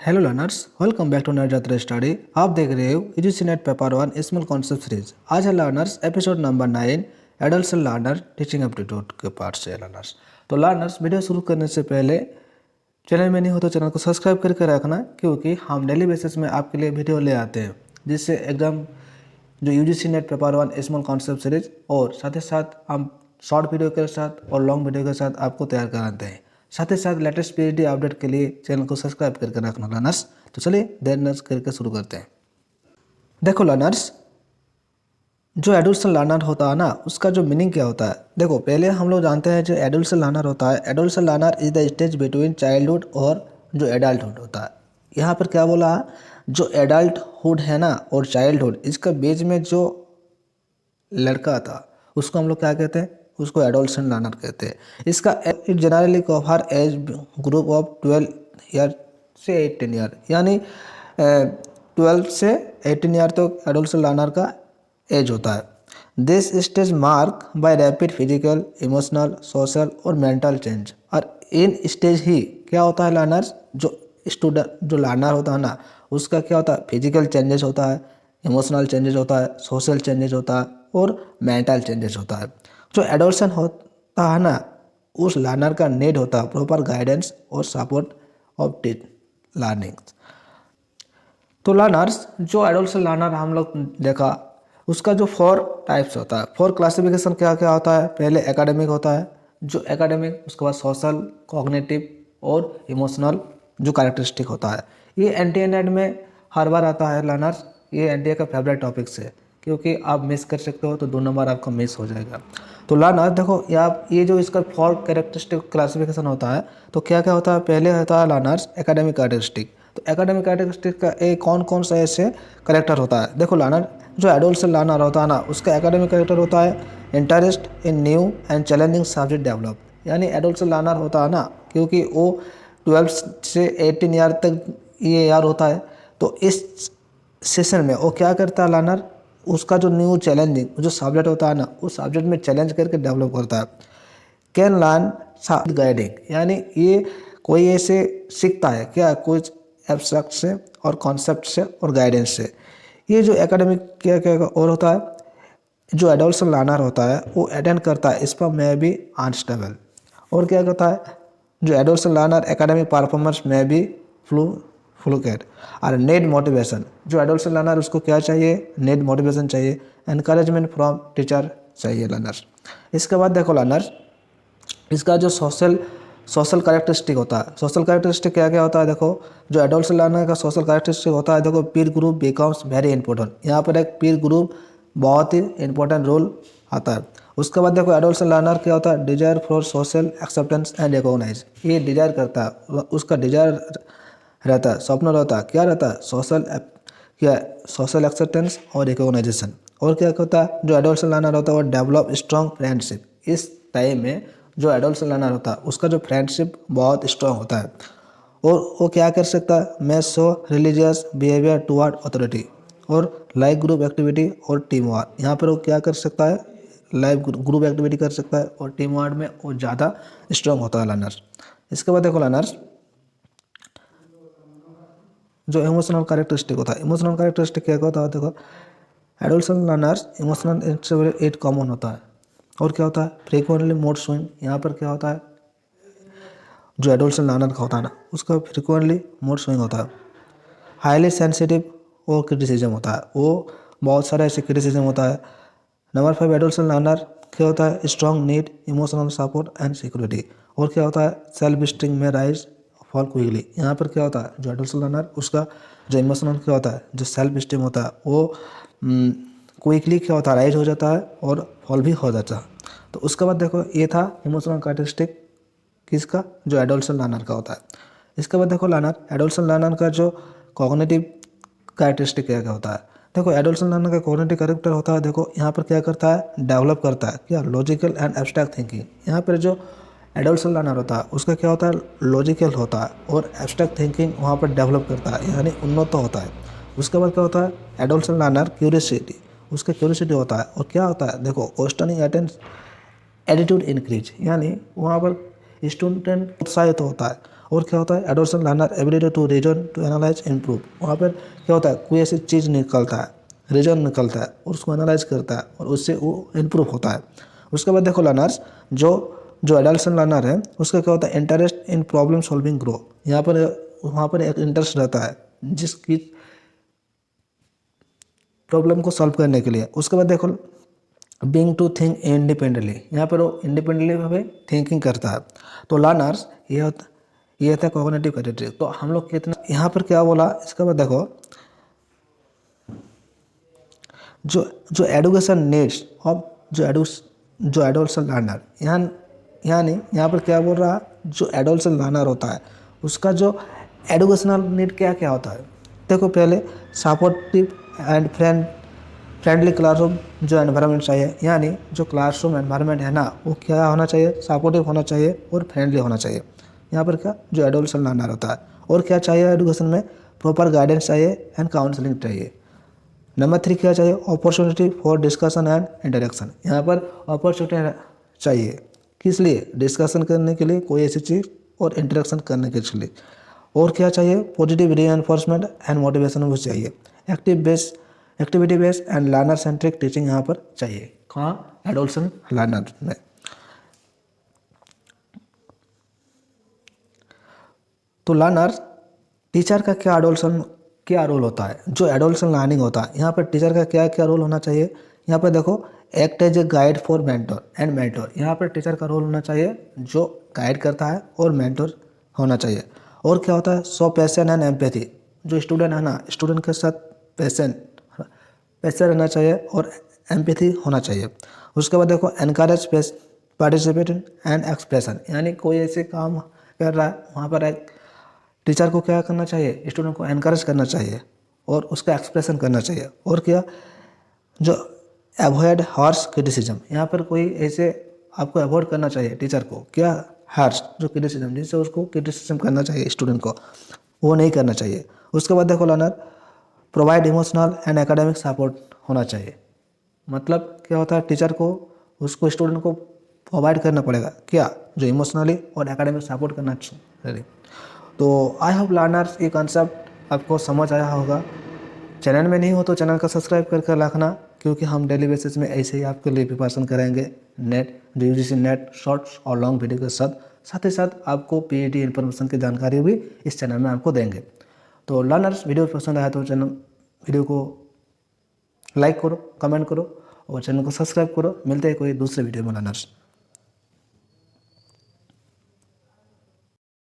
Hello learners, welcome back to Navjatra study. आप देख रहे हो UGC NET paper 1 small concept series. आज है learners episode number 9, adult learner teaching aptitude के पार्ट से लर्नर्स। तो लर्नर्स, वीडियो शुरू करने से पहले चैनल में नहीं हो तो चैनल को सब्सक्राइब करके रखना, क्योंकि हम डेली बेसिस में आपके लिए वीडियो ले आते हैं जिससे एग्जाम जो UGC NET paper 1 small concept series और साथ ही साथ हम शॉर्ट वीडियो के साथ और लॉन्ग वीडियो के साथ आपको तैयार कराते हैं। साथ ही साथ लेटेस्ट पीएचडी अपडेट के लिए चैनल को सब्सक्राइब करके रखना लर्नर्स। तो चलिए देर न करके शुरू करते हैं। देखो लर्नर्स, जो एडल्ट लर्नर होता है ना, उसका जो मीनिंग क्या होता है, देखो पहले हम लोग जानते हैं जो एडल्ट लर्नर होता है, adult learner is the stage between childhood और जो एडल्टहुड होता है। यहाँ पर क्या बोला, जो एडल्टहुड है ना और चाइल्डहुड, इसका बीच में जो लड़का था उसको हम लोग क्या कहते हैं, उसको एडोलसेंट लर्नर कहते हैं। इसका it generally cover age group of 12 year से 18 ईयर, यानी 12 से 18 ईयर तक एडोलसेंट लर्नर का एज होता है। This stage mark bye rapid physical, emotional, social और मेंटल चेंज। और इन स्टेज ही क्या होता है लर्नर्स, जो स्टूडेंट जो लर्नर होता है ना, उसका क्या होता है, फिजिकल चेंजेस होता है, इमोशनल चेंजेस होता है, सोशल चेंजेस होता है और मेंटल चेंजेस होता है। जो एडोलसेंट होता है ना, उस लर्नर का नीड होता है प्रॉपर गाइडेंस और सपोर्ट ऑफ लर्निंग। तो लर्नर्स, जो एडोलसेंट लर्नर हम लोग देखा, उसका जो 4 टाइप्स होता है, 4 क्लासिफिकेशन क्या क्या होता है। पहले एकेडमिक होता है, जो एकेडमिक, उसके बाद सोशल, कॉग्निटिव और इमोशनल जो कैरेक्टरिस्टिक होता है। ये एनटीए नेट में हर बार आता है लर्नर्स। ये एनटीए का फेवरेट टॉपिक्स है, क्योंकि आप मिस कर सकते हो तो 2 नंबर आपका मिस हो जाएगा। तो लर्नर देखो, ये जो इसका 4 कैरेक्टरिस्टिक क्लासिफिकेशन होता है, तो क्या क्या होता है। पहले होता है लर्नर्स एकेडमिक कैरेक्टरिस्टिक। तो एकेडमिक कैरेक्टरिस्टिक का कौन कौन सा ऐसे करेक्टर होता है। देखो लर्नर, जो एडोलसेंट लर्नर होता है ना, उसका एकेडमिक कैरेक्टर होता है interest in new and challenging subject develop. यानी एडोलसेंट लर्नर होता है ना, क्योंकि वो 12 से 18 ईयर तक ये ईयर होता है। तो इस सेशन में वो क्या करता है लर्नर, उसका जो न्यू चैलेंजिंग जो सब्जेक्ट होता है ना, उस सब्जेक्ट में चैलेंज करके डेवलप करता है। कैन लर्न गाइडिंग, यानी ये कोई ऐसे सीखता है क्या, कुछ एब्स्ट्रैक्ट से और कॉन्सेप्ट से और गाइडेंस से। ये जो एकेडमिक क्या क्या और होता है, जो एडोलसेंट लर्नर होता है वो अटेंड करता है इस पर में भी अनस्टेबल। और क्या करता है, जो एडोलसेंट लर्नर एकेडमिक परफॉर्मेंस में भी फ्लूकेट और नीड मोटिवेशन। जो एडोलसेंट लर्नर, उसको क्या चाहिए, नीड मोटिवेशन चाहिए, एनकरेजमेंट फ्रॉम टीचर चाहिए लर्नर्स। इसके बाद देखो लर्नर्स, इसका जो सोशल कैरेक्टरिस्टिक होता है, सोशल कैरेक्टरिस्टिक क्या क्या होता है। देखो, जो एडोलसेंट लर्नर का सोशल कैरेक्टरिस्टिक होता है, देखो पीर ग्रुप बिकम्स वेरी इंपॉर्टेंट। यहाँ पर एक पीर ग्रुप बहुत ही इंपॉर्टेंट रोल आता है। उसके बाद देखो एडोलसेंट लर्नर क्या होता है, desire for social acceptance and recognize. ये डिजायर करता है, उसका डिजायर रहता है, स्वप्न रहता है, क्या रहता है, सोशल एक्सेप्टेंस और रिकॉग्नाइजेशन। और क्या होता है, जो एडोलसेंट लर्नर होता है वो डेवलप स्ट्रॉन्ग फ्रेंडशिप। इस टाइम में जो एडोलसेंट लर्नर होता है उसका जो फ्रेंडशिप बहुत स्ट्रॉन्ग होता है। और वो क्या कर सकता है, मैं show religious behaviour toward authority और लाइक ग्रुप एक्टिविटी और टीम वर्क। यहाँ पर वो क्या कर सकता है, लाइव ग्रुप एक्टिविटी कर सकता है और टीम वर्क में वो ज़्यादा स्ट्रॉन्ग होता है लर्नर्स। इसके बाद देखो लर्नर्स, जो इमोशनल कैरेक्टरिस्टिक होता है, इमोशनल कैरेक्टरिस्टिक क्या होता है। देखो, adolescent learners emotional instability common होता है। और क्या होता है, फ्रीक्वेंटली मूड स्विंग। यहाँ पर क्या होता है, जो एडोलसेंट लर्नर का होता है ना, उसका फ्रीक्वेंटली मूड स्विंग होता है। हाईली सेंसिटिव और क्रिटिसिज्म होता है, वो बहुत सारा ऐसे क्रिटिसिज्म होता है। नंबर 5 एडोलसेंट लर्नर क्या होता है, strong need emotional support and security. और क्या होता है, सेल्फ स्टीम में राइज फॉल क्विकली। यहाँ पर क्या होता है, जो एडोलसेंट लर्नर, उसका जो इमोशनल क्या होता है, जो सेल्फ स्टीम होता है, वो क्विकली क्या होता है, राइज हो जाता है और फॉल भी हो जाता है। तो उसके बाद देखो, ये था इमोशनल कैरेक्टरिस्टिक किसका, जो एडोलसेंट लर्नर का होता है। इसके बाद देखो लर्नर, एडोलसेंट लर्नर का जो कॉग्निटिव कैरेक्टरिस्टिक क्या क्या होता है। देखो, एडोलसेंट लर्नर का कॉग्निटिव कैरेक्टर होता है, देखो यहाँ पर क्या करता है, डेवलप करता है क्या, लॉजिकल एंड एब्स्ट्रैक्ट थिंकिंग। यहाँ पर जो एडोलसेंट लर्नर होता है उसका क्या होता है, लॉजिकल होता है और एब्स्ट्रैक्ट थिंकिंग वहाँ पर डेवलप करता है, यानी उन्नत होता है। उसके बाद क्या होता है, एडोलसेंट लर्नर क्यूरियोसिटी, उसका क्यूरियोसिटी होता है। और क्या होता है, देखो क्वेश्चनिंग एटीट्यूड इंक्रीज, यानी वहाँ पर स्टूडेंट उत्साहित होता है और क्या होता है adolescent learner ability to reason to analyse improve. वहाँ पर क्या होता है कोई ऐसी चीज़ निकलता है, रीजन निकलता है और उसको एनालाइज करता है और उससे वो इम्प्रूव होता है। उसके बाद देखो लर्नर्स जो जो एडोलसेंट लर्नर है उसका क्या होता है interest in problem solving grow. यहाँ पर वहाँ पर एक इंटरेस्ट रहता है जिसकी प्रॉब्लम को सॉल्व करने के लिए। उसके बाद देखो बीइंग टू थिंक इंडिपेंडेंटली, यहाँ पर वो इंडिपेंडेंटली भावे थिंकिंग करता है। तो लर्नर्स ये होता है कॉग्निटिव कैरेक्टर। तो हम लोग कितना यहाँ पर क्या बोला, इसके बाद देखो जो जो एडुकेशन नीड्स ऑफ जो एडोलसेंट लर्नर, यहाँ पर क्या बोल रहा है जो एडोलसेंट लर्नर होता है उसका जो एडुकेशनल नीड क्या क्या होता है। देखो पहले सपोर्टिव एंड फ्रेंडली क्लासरूम जो एनवायरनमेंट चाहिए, यानी जो क्लासरूम एनवायरनमेंट है ना वो क्या होना चाहिए, सपोर्टिव होना चाहिए और फ्रेंडली होना चाहिए। यहाँ पर क्या जो एडोलसेंट लर्नर होता है। और क्या चाहिए एडुकेशन में, प्रॉपर गाइडेंस चाहिए एंड काउंसलिंग चाहिए। नंबर 3 क्या चाहिए, opportunity for discussion and interaction. यहाँ पर अपॉर्चुनिटी चाहिए किस लिए, डिस्कशन करने के लिए कोई ऐसी चीज़ और इंटरेक्शन करने के लिए। और क्या चाहिए, पॉजिटिव रीएनफोर्समेंट एंड मोटिवेशन भी चाहिए। Activity based and learner centric teaching यहाँ पर चाहिए, कहाँ एडोलसेंट लर्नर में। तो लर्नर टीचर का क्या रोल होता है, जो एडोलसेंट लर्निंग होता है यहाँ पर टीचर का क्या क्या रोल होना चाहिए। यहाँ पर देखो act as a guide for mentor and mentor, यहाँ पर टीचर का रोल होना चाहिए जो गाइड करता है और मेंटर होना चाहिए। और क्या होता है सो पैशन एंड एम्पैथी, जो स्टूडेंट है ना स्टूडेंट के साथ पैशन रहना चाहिए और एम्पैथी होना चाहिए। उसके बाद देखो एनकरेज पार्टिसिपेट एंड एक्सप्रेशन, यानी कोई ऐसे काम कर रहा है वहाँ पर एक टीचर को क्या करना चाहिए, स्टूडेंट को एनकरेज करना चाहिए और उसका एक्सप्रेशन करना चाहिए। और क्या जो अवॉइड हार्श क्रिटिसिज्म, यहाँ पर कोई ऐसे आपको अवॉइड करना चाहिए टीचर को, क्या हार्श जो क्रिटिसिज्म जिससे उसको क्रिटिसिज्म करना चाहिए स्टूडेंट को, वो नहीं करना चाहिए। उसके बाद देखो learner provide emotional and academic support होना चाहिए। मतलब क्या होता है टीचर को उसको स्टूडेंट को प्रोवाइड करना पड़ेगा क्या, जो इमोशनली और एकेडमिक सपोर्ट करना चाहिए। तो आई होप लर्नर्स ये कॉन्सेप्ट आपको समझ आया होगा। चैनल में नहीं हो तो चैनल का सब्सक्राइब करके रखना, क्योंकि हम डेली बेसिस में ऐसे ही आपके लिए प्रिपरेशन करेंगे नेट यूजीसी नेट शॉर्ट्स और लॉन्ग वीडियो के साथ ही साथ आपको पीईटी इन्फॉर्मेशन की जानकारी भी इस चैनल में आपको देंगे। तो लर्नर्स वीडियो पसंद आया तो वीडियो को लाइक करो, कमेंट करो और चैनल को सब्सक्राइब करो। मिलते हैं कोई दूसरे वीडियो में लर्नर्स।